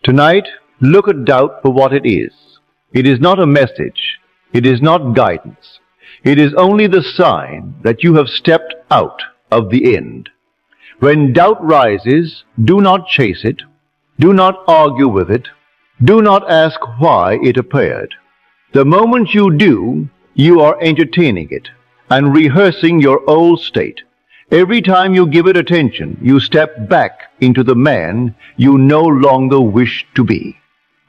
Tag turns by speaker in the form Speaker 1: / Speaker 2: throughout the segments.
Speaker 1: Tonight, look at doubt for what it is. It is not a message. It is not guidance. It is only the sign that you have stepped out of the end. When doubt rises, do not chase it. Do not argue with it. Do not ask why it appeared. The moment you do, you are entertaining it and rehearsing your old state. Every time you give it attention, you step back into the man you no longer wish to be.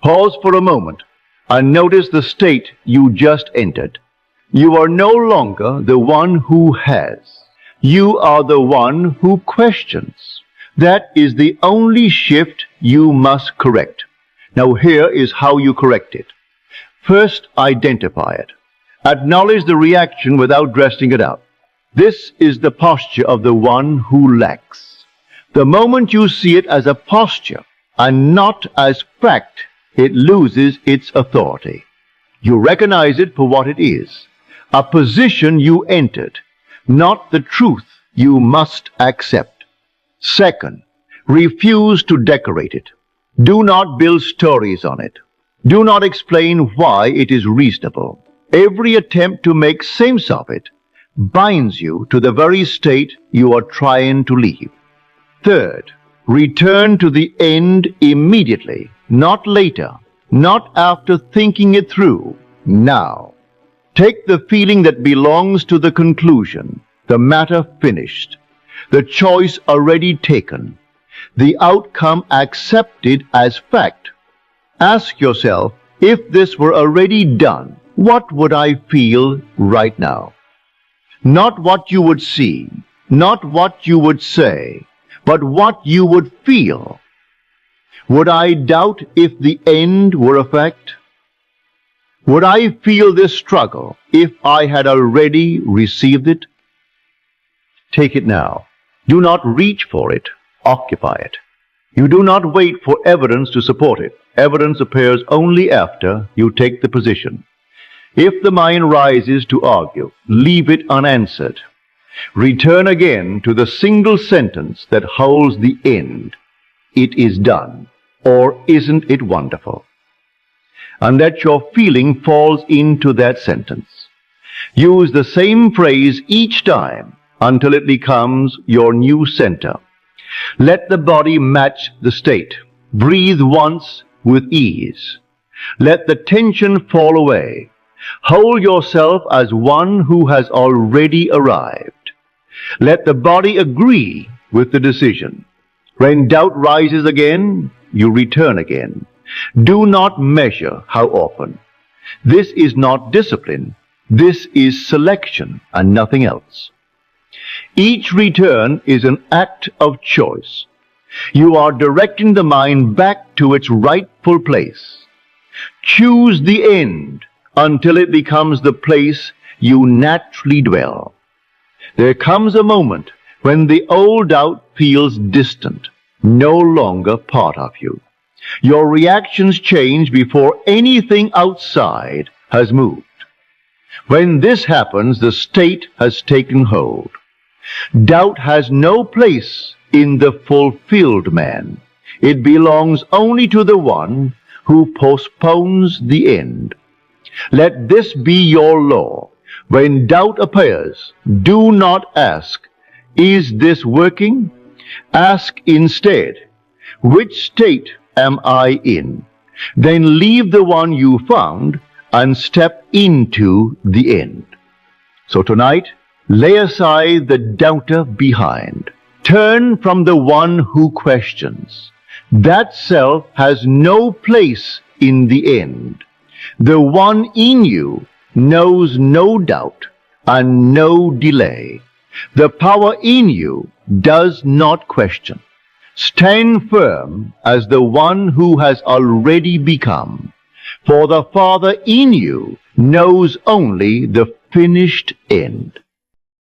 Speaker 1: Pause for a moment and notice the state you just entered. You are no longer the one who has. You are the one who questions. That is the only shift you must correct. Now here is how you correct it. First, identify it. Acknowledge the reaction without dressing it up. This is the posture of the one who lacks. The moment you see it as a posture and not as fact, it loses its authority. You recognize it for what it is, a position you entered, not the truth you must accept. Second, refuse to decorate it. Do not build stories on it. Do not explain why it is reasonable. Every attempt to make sense of it binds you to the very state you are trying to leave. Third, return to the end immediately, not later, not after thinking it through, now. Take the feeling that belongs to the conclusion, the matter finished, the choice already taken, the outcome accepted as fact. Ask yourself, if this were already done, what would I feel right now? Not what you would see, not what you would say, but what you would feel. Would I doubt if the end were a fact? Would I feel this struggle if I had already received it? Take it now. Do not reach for it, occupy it. You do not wait for evidence to support it. Evidence appears only after you take the position. If the mind rises to argue, leave it unanswered. Return again to the single sentence that holds the end. It is done, or isn't it wonderful? And let your feeling falls into that sentence. Use the same phrase each time until it becomes your new center. Let the body match the state. Breathe once with ease. Let the tension fall away. Hold yourself as one who has already arrived. Let the body agree with the decision. When doubt rises again, you return again. Do not measure how often. This is not discipline. This is selection and nothing else. Each return is an act of choice. You are directing the mind back to its rightful place. Choose the end until it becomes the place you naturally dwell. There comes a moment when the old doubt feels distant, no longer part of you. Your reactions change before anything outside has moved. When this happens, the state has taken hold. Doubt has no place in the fulfilled man. It belongs only to the one who postpones the end. Let this be your law. When doubt appears, do not ask, is this working? Ask instead, which state am I in? Then leave the one you found and step into the end. So tonight, lay aside the doubter behind. Turn from the one who questions. That self has no place in the end. The one in you knows no doubt and no delay. The power in you does not question. Stand firm as the one who has already become, for the Father in you knows only the finished end.